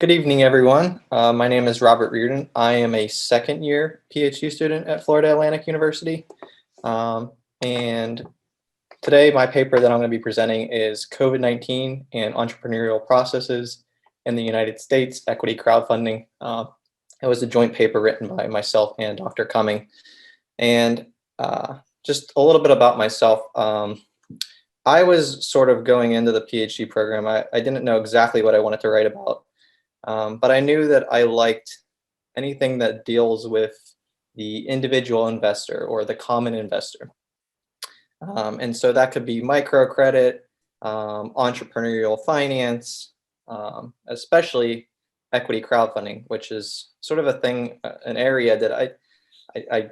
Good evening, everyone. My name is Robert Reardon. I am a second year PhD student at Florida Atlantic University. And today my paper that I'm going to be presenting is COVID-19 and Entrepreneurial Processes in the United States, Equity Crowdfunding. It was a joint paper written by myself and Dr. Cumming. And just a little bit about myself. I was sort of going into the PhD program. I didn't know exactly what I wanted to write about. But I knew that I liked anything that deals with the individual investor or the common investor. And so that could be microcredit, entrepreneurial finance, especially equity crowdfunding, which is sort of a thing, an area that I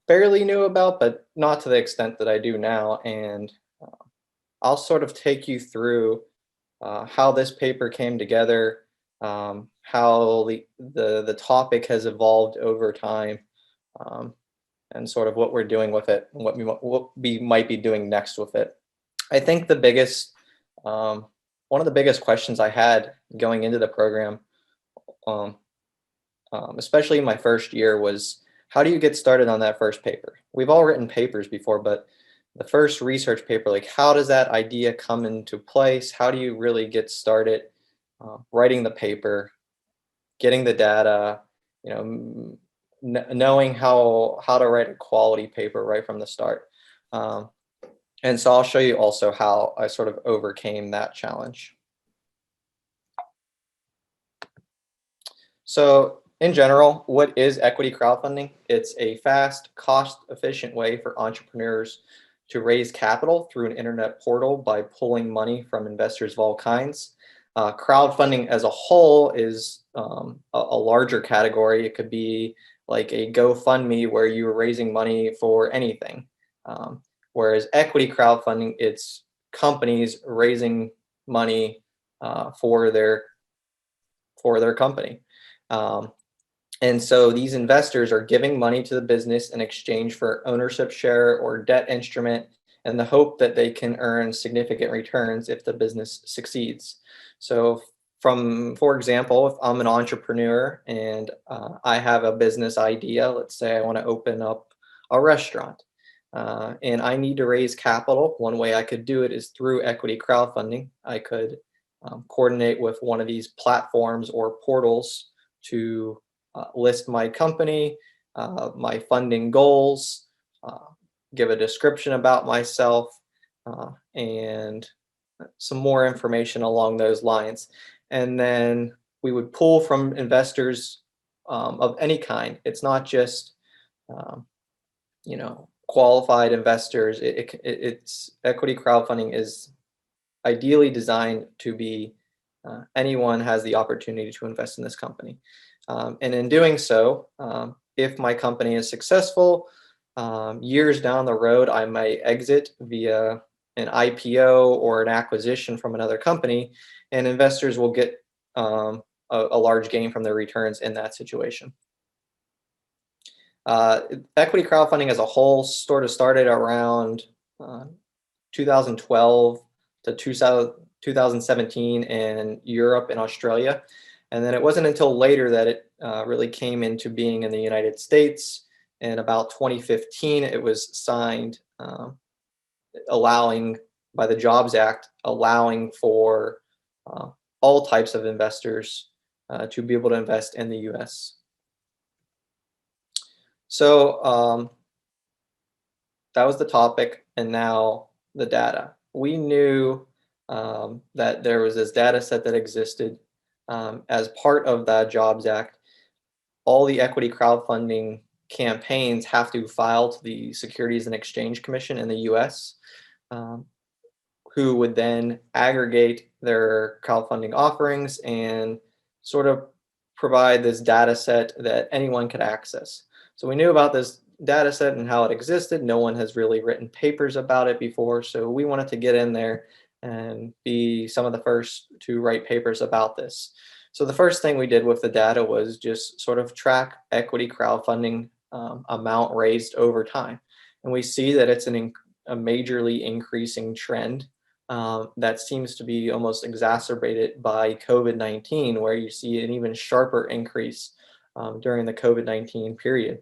barely knew about, but not to the extent that I do now. And I'll sort of take you through how this paper came together, how the topic has evolved over time, and sort of what we're doing with it, and what we might be doing next with it. I think the biggest, one of the biggest questions I had going into the program, especially in my first year, was how do you get started on that first paper? We've all written papers before, but the first research paper, like how does that idea come into place? How do you really get started writing the paper, getting the data, knowing how to write a quality paper right from the start. And so I'll show you also how I sort of overcame that challenge. So in general, what is equity crowdfunding? It's a fast, cost-efficient way for entrepreneurs to raise capital through an internet portal by pulling money from investors of all kinds. Crowdfunding as a whole is a larger category. It could be like a GoFundMe where you are raising money for anything. Whereas equity crowdfunding, it's companies raising money for their company. And so these investors are giving money to the business in exchange for ownership share or debt instrument in the hope that they can earn significant returns if the business succeeds. So for example, if I'm an entrepreneur and I have a business idea, let's say I want to open up a restaurant and I need to raise capital, one way I could do it is through equity crowdfunding. I could coordinate with one of these platforms or portals to list my company, my funding goals, give a description about myself, and some more information along those lines. And then we would pull from investors of any kind. It's not just, qualified investors. It's equity crowdfunding is ideally designed to be anyone has the opportunity to invest in this company. And in doing so, if my company is successful, years down the road, I might exit via an IPO or an acquisition from another company, and investors will get a large gain from their returns in that situation. Equity crowdfunding as a whole sort of started around 2012 to 2017 in Europe and Australia. And then it wasn't until later that it really came into being in the United States. In about 2015, it was signed, allowing by the Jobs Act, allowing for all types of investors to be able to invest in the U.S. So that was the topic, and now the data. We knew that there was this data set that existed as part of that Jobs Act. All the equity crowdfunding campaigns have to file to the Securities and Exchange Commission in the U.S., who would then aggregate their crowdfunding offerings and sort of provide this data set that anyone could access. So we knew about this data set and how it existed. No one has really written papers about it before, so we wanted to get in there and be some of the first to write papers about this. So the first thing we did with the data was just sort of track equity crowdfunding amount raised over time. And we see that it's a majorly increasing trend that seems to be almost exacerbated by COVID-19, where you see an even sharper increase during the COVID-19 period.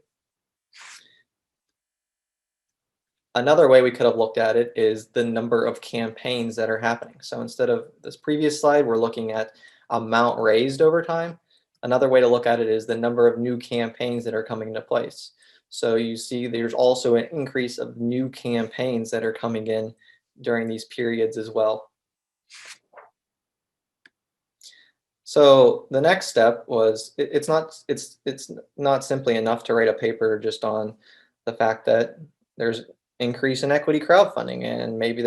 Another way we could have looked at it is the number of campaigns that are happening. So instead of this previous slide, we're looking at amount raised over time. Another way to look at it is the number of new campaigns that are coming into place. So you see there's also an increase of new campaigns that are coming in during these periods as well. So the next step was it's not simply enough to write a paper just on the fact that there's increase in equity crowdfunding and maybe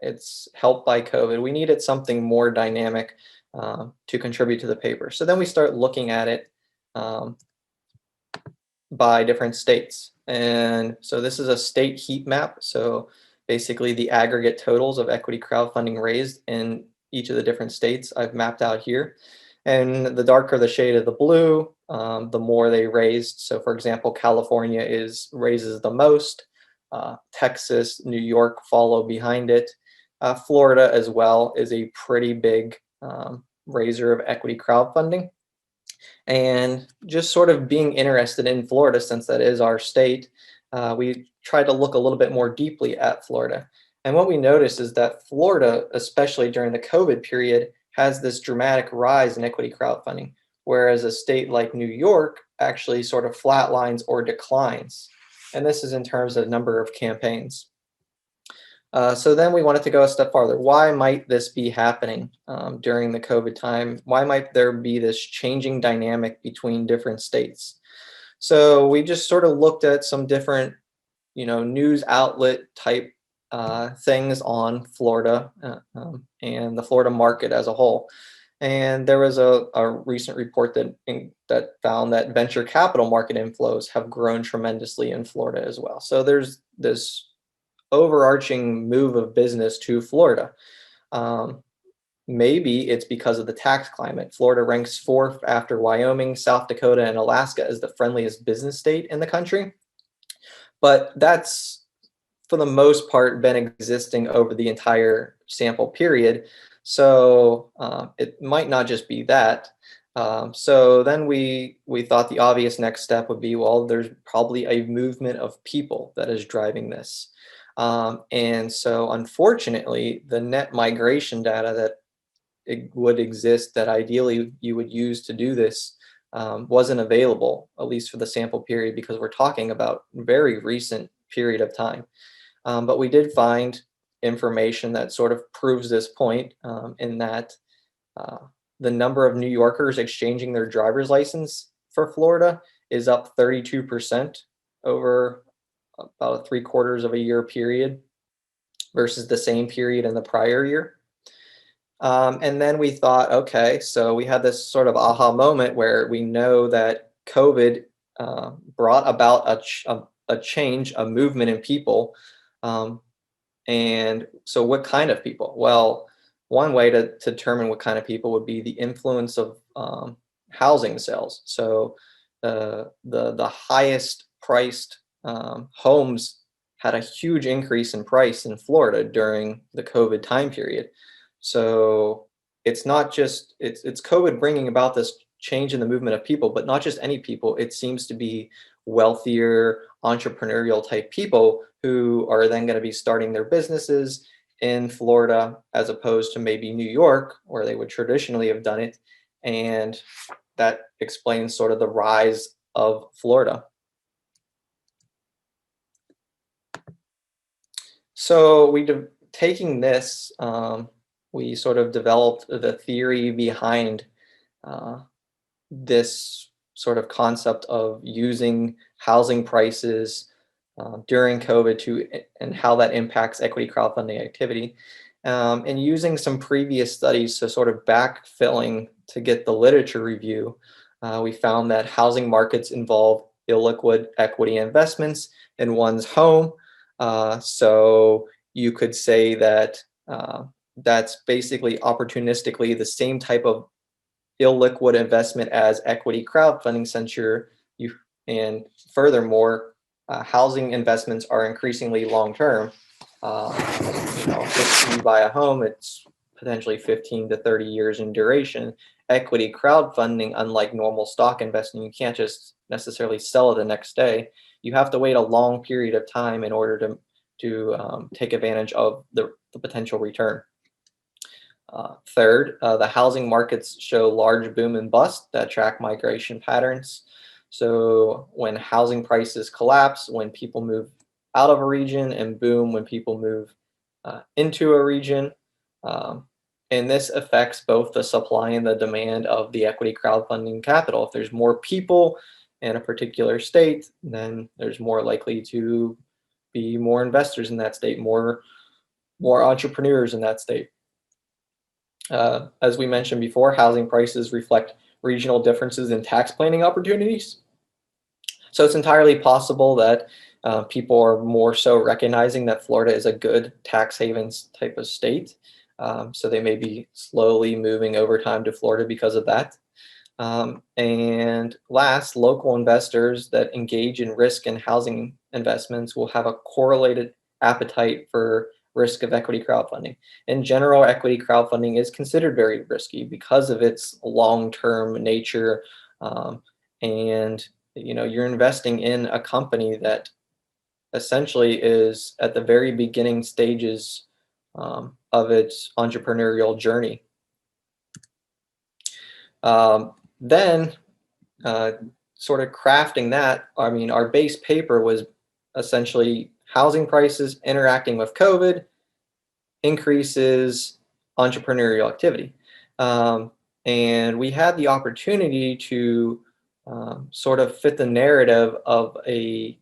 it's helped by COVID. We needed something more dynamic to contribute to the paper. So then we start looking at it by different states. And so this is a state heat map. So basically the aggregate totals of equity crowdfunding raised in each of the different states I've mapped out here. And the darker the shade of the blue, the more they raised. So for example, California raises the most. Texas, New York follow behind it. Florida as well is a pretty big raiser of equity crowdfunding. And just sort of being interested in Florida, since that is our state, we tried to look a little bit more deeply at Florida. And what we noticed is that Florida, especially during the COVID period, has this dramatic rise in equity crowdfunding, whereas a state like New York actually sort of flatlines or declines. And this is in terms of number of campaigns. So then we wanted to go a step farther. Why might this be happening during the COVID time? Why might there be this changing dynamic between different states? So we just sort of looked at some different, news outlet type things on Florida and the Florida market as a whole. And there was a recent report that found that venture capital market inflows have grown tremendously in Florida as well. So there's this overarching move of business to Florida. Maybe it's because of the tax climate. Florida ranks fourth after Wyoming, South Dakota, and Alaska as the friendliest business state in the country. But that's, for the most part, been existing over the entire sample period. So it might not just be that. So then we thought the obvious next step would be, well, there's probably a movement of people that is driving this. And so unfortunately, the net migration data that it would exist that ideally you would use to do this wasn't available, at least for the sample period, because we're talking about a very recent period of time. But we did find information that sort of proves this point in that the number of New Yorkers exchanging their driver's license for Florida is up 32% over about 3/4 of a year period versus the same period in the prior year. And then we thought, okay, so we had this sort of aha moment where we know that COVID brought about a change, a movement in people. And so what kind of people? Well, one way to determine what kind of people would be the influence of housing sales. So the highest priced homes had a huge increase in price in Florida during the COVID time period. So it's not just, it's COVID bringing about this change in the movement of people, but not just any people. It seems to be wealthier, entrepreneurial type people who are then going to be starting their businesses in Florida, as opposed to maybe New York, where they would traditionally have done it. And that explains sort of the rise of Florida. So taking this, we sort of developed the theory behind this sort of concept of using housing prices during COVID and how that impacts equity crowdfunding activity. And using some previous studies, so sort of backfilling to get the literature review, we found that housing markets involve illiquid equity investments in one's home. So you could say that that's basically opportunistically the same type of illiquid investment as equity crowdfunding, since and furthermore, housing investments are increasingly long-term. If you buy a home, it's potentially 15 to 30 years in duration. Equity crowdfunding, unlike normal stock investing, you can't just necessarily sell it the next day. You have to wait a long period of time in order to take advantage of the potential return. Third, the housing markets show large boom and bust that track migration patterns. So when housing prices collapse, when people move out of a region, and boom when people move into a region. And this affects both the supply and the demand of the equity crowdfunding capital. If there's more people in a particular state, then there's more likely to be more investors in that state, more entrepreneurs in that state. As we mentioned before, housing prices reflect regional differences in tax planning opportunities. So it's entirely possible that people are more so recognizing that Florida is a good tax havens type of state. So they may be slowly moving over time to Florida because of that. And last, local investors that engage in risk and housing investments will have a correlated appetite for risk of equity crowdfunding. In general, equity crowdfunding is considered very risky because of its long-term nature, and you're investing in a company that essentially is at the very beginning stages of its entrepreneurial journey. Then sort of crafting that, our base paper was essentially housing prices interacting with COVID increases entrepreneurial activity. And we had the opportunity to sort of fit the narrative of a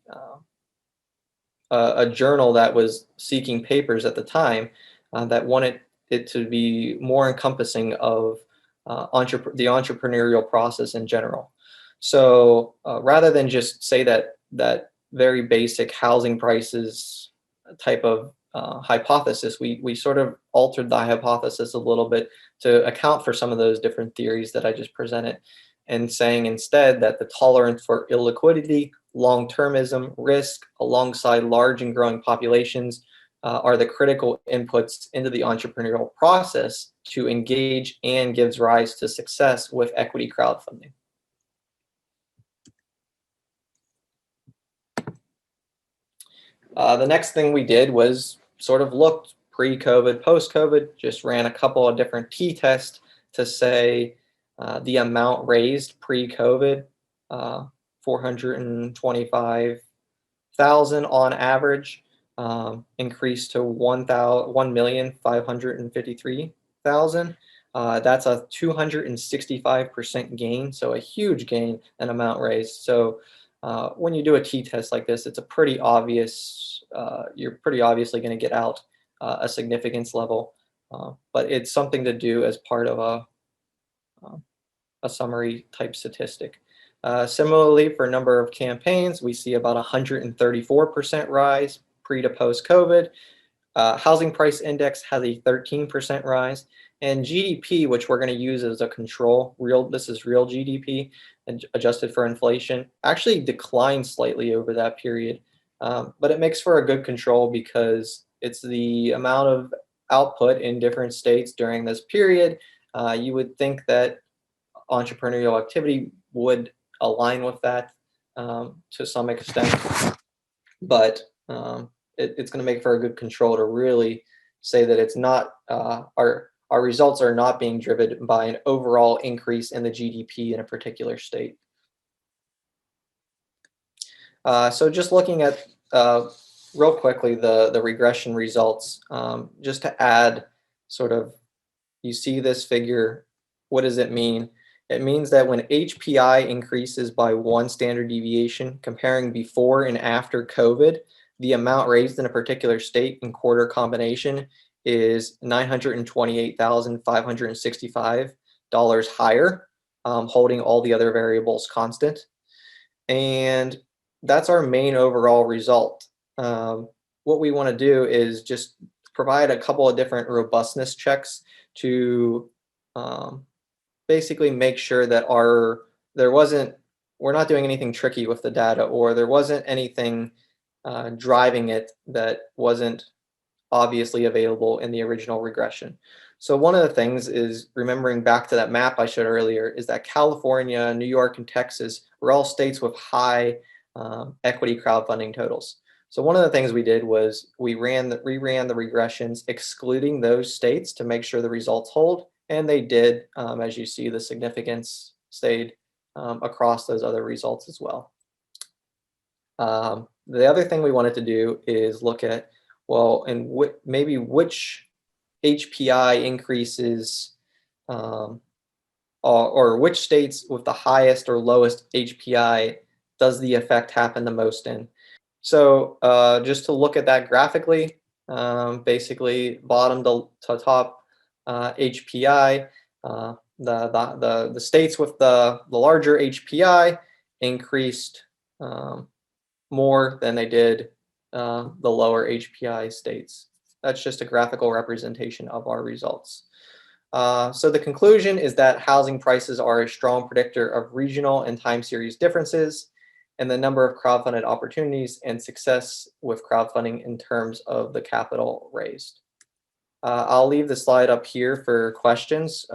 journal that was seeking papers at the time that wanted it to be more encompassing of the entrepreneurial process in general. So rather than just say that very basic housing prices type of hypothesis, we sort of altered the hypothesis a little bit to account for some of those different theories that I just presented, and saying instead that the tolerance for illiquidity, long-termism, risk, alongside large and growing populations are the critical inputs into the entrepreneurial process to engage and gives rise to success with equity crowdfunding. The next thing we did was sort of looked pre-COVID, post-COVID, just ran a couple of different t-tests to say the amount raised pre-COVID, 425,000 on average, increased to 1,553,000. That's a 265% gain, so a huge gain in amount raised. So when you do a t-test like this, it's a pretty obvious, you're pretty obviously going to get out a significance level, but it's something to do as part of a summary type statistic. Similarly, for a number of campaigns, we see about 134% rise pre to post COVID. Housing price index has a 13% rise, and GDP, which we're going to use as a control, this is real GDP adjusted for inflation, actually declined slightly over that period. But it makes for a good control because it's the amount of output in different states during this period. You would think that entrepreneurial activity would align with that to some extent, but it's going to make for a good control to really say that it's not our results are not being driven by an overall increase in the GDP in a particular state. So just looking at real quickly the regression results, just to add sort of, you see this figure, what does it mean? It means that when HPI increases by 1 standard deviation, comparing before and after COVID, the amount raised in a particular state in quarter combination is $928,565 higher, holding all the other variables constant. And that's our main overall result. What we want to do is just provide a couple of different robustness checks to basically make sure that we're not doing anything tricky with the data, or there wasn't anything driving it that wasn't obviously available in the original regression. So one of the things is, remembering back to that map I showed earlier, is that California, New York, and Texas were all states with high equity crowdfunding totals. So one of the things we did was we reran the regressions excluding those states to make sure the results hold, and they did. As you see, the significance stayed across those other results as well. The other thing we wanted to do is look at, well, and maybe which HPI increases, or which states with the highest or lowest HPI does the effect happen the most in. So just to look at that graphically, basically bottom to top HPI, the states with the larger HPI increased more than they did the lower HPI states. That's just a graphical representation of our results. So the conclusion is that housing prices are a strong predictor of regional and time series differences and the number of crowdfunded opportunities and success with crowdfunding in terms of the capital raised. I'll leave the slide up here for questions.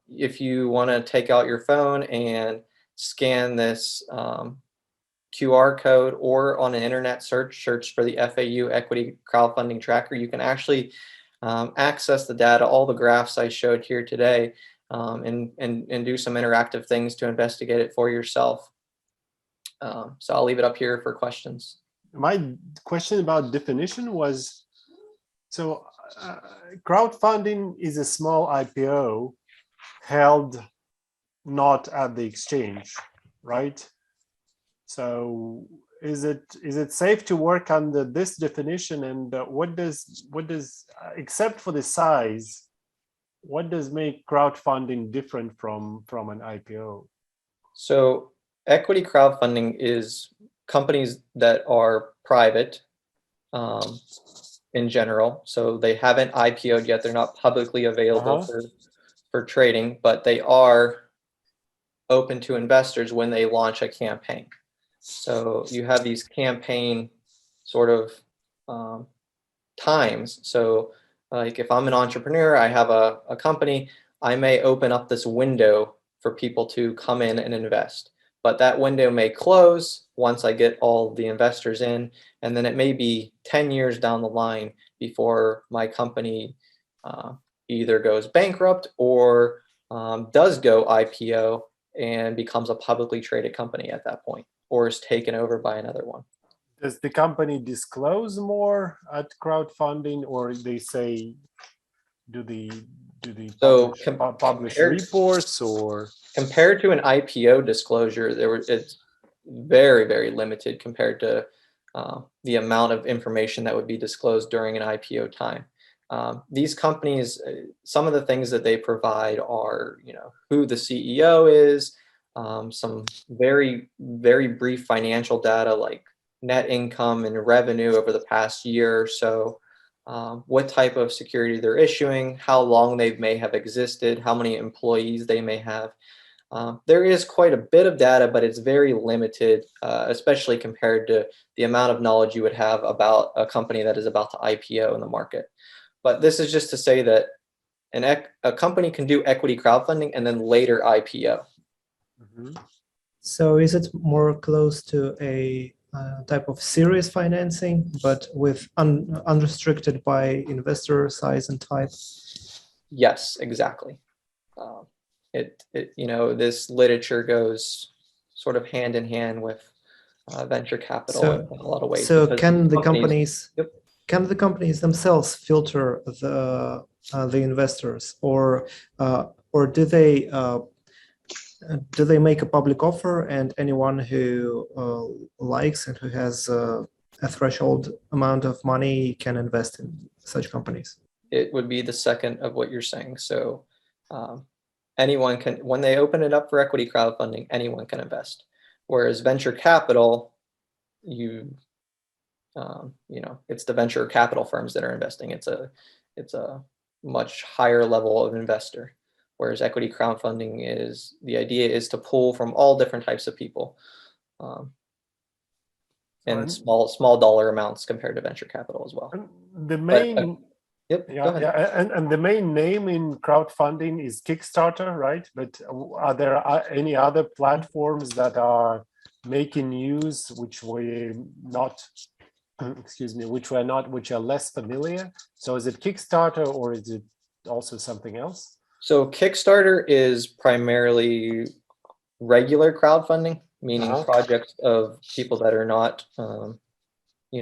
If you want to take out your phone and scan this QR code, or on an internet search for the FAU Equity Crowdfunding Tracker, you can actually access the data, all the graphs I showed here today, and do some interactive things to investigate it for yourself. So I'll leave it up here for questions. My question about definition was, so crowdfunding is a small IPO held not at the exchange, right? So is it safe to work under this definition? And what does except for the size, what does make crowdfunding different from an IPO? So equity crowdfunding is companies that are private in general. So they haven't IPO'd yet. They're not publicly available for trading, but they are open to investors when they launch a campaign. So you have these campaign sort of times. So like if I'm an entrepreneur, I have a company, I may open up this window for people to come in and invest. But that window may close once I get all the investors in, and then it may be 10 years down the line before my company either goes bankrupt or does go IPO and becomes a publicly traded company at that point, or is taken over by another one. Does the company disclose more at crowdfunding, or they say, do they publish reports? Or compared to an IPO disclosure, it's very, very limited compared to the amount of information that would be disclosed during an IPO time. These companies, some of the things that they provide are, who the CEO is, some very, very brief financial data like net income and revenue over the past year or so, what type of security they're issuing, how long they may have existed, how many employees they may have. There is quite a bit of data, but it's very limited, especially compared to the amount of knowledge you would have about a company that is about to IPO in the market. But this is just to say that a company can do equity crowdfunding and then later IPO. So is it more close to a type of series financing, but with unrestricted by investor size and type? Yes, exactly. This literature goes sort of hand in hand with venture capital in a lot of ways. So can the companies themselves filter the investors, or do they make a public offer and anyone who likes and who has a threshold amount of money can invest in such companies? It would be the second of what you're saying. So anyone can, when they open it up for equity crowdfunding, anyone can invest. Whereas venture capital, it's the venture capital firms that are investing. It's a much higher level of investor. Whereas equity crowdfunding the idea is to pull from all different types of people, and small dollar amounts compared to venture capital as well. The main, Yep, go yeah, ahead. and the main name in crowdfunding is Kickstarter, right? But are there any other platforms that are making use which we're not, excuse me, which are less familiar? So is it Kickstarter or is it also something else? So Kickstarter is primarily regular crowdfunding, meaning projects of people that are not,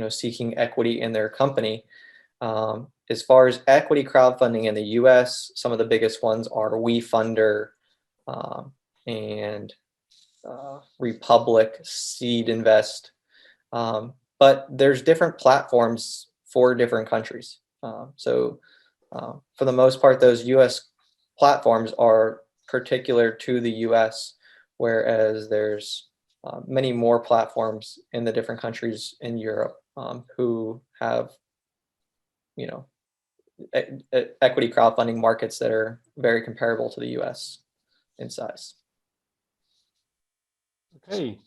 seeking equity in their company. As far as equity crowdfunding in the U.S., some of the biggest ones are WeFunder and Republic, Seed Invest. But there's different platforms for different countries. So for the most part, those U.S. platforms are particular to the U.S., whereas there's many more platforms in the different countries in Europe who have, equity crowdfunding markets that are very comparable to the U.S. in size. Okay.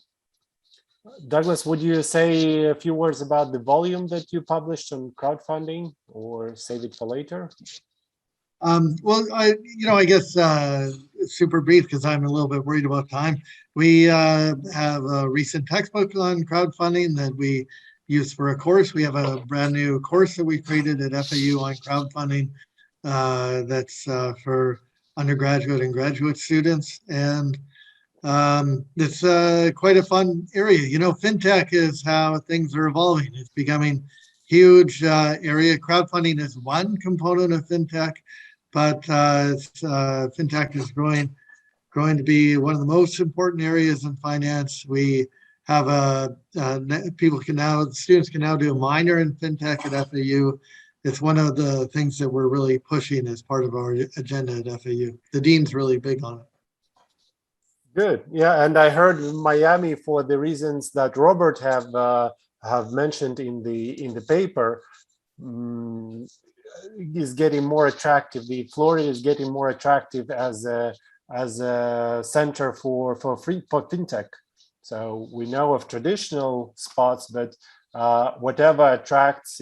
Douglas, would you say a few words about the volume that you published on crowdfunding, or save it for later? Well, I guess super brief because I'm a little bit worried about time. We have a recent textbook on crowdfunding that we use for a course. We have a brand new course that we created at FAU on crowdfunding that's for undergraduate and graduate students. And it's quite a fun area. FinTech is how things are evolving. It's becoming huge area. Crowdfunding is one component of FinTech, but FinTech is growing to be one of the most important areas in finance. We have students can now do a minor in FinTech at FAU. It's one of the things that we're really pushing as part of our agenda at FAU. The dean's really big on it. Good. Yeah, and I heard Miami, for the reasons that Robert have mentioned in the paper, is getting more attractive. Florida is getting more attractive as a center for fintech. So we know of traditional spots, but whatever attracts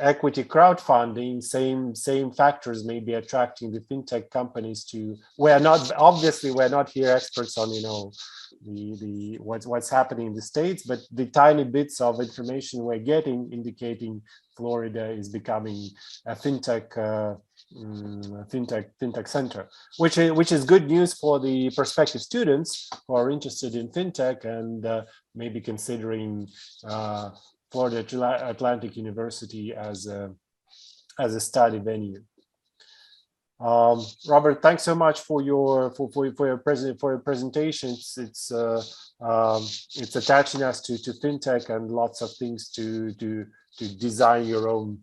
equity crowdfunding, same factors may be attracting the fintech companies to. We're not here experts on the what's happening in the States, but the tiny bits of information we're getting indicating Florida is becoming a fintech center, which is good news for the prospective students who are interested in fintech and maybe considering Florida Atlantic University as a study venue. Robert, thanks so much for your presentation. It's attaching us to fintech and lots of things to design your own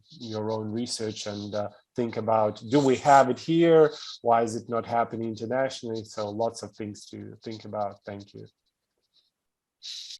research and think about, do we have it here? Why is it not happening internationally? So lots of things to think about. Thank you.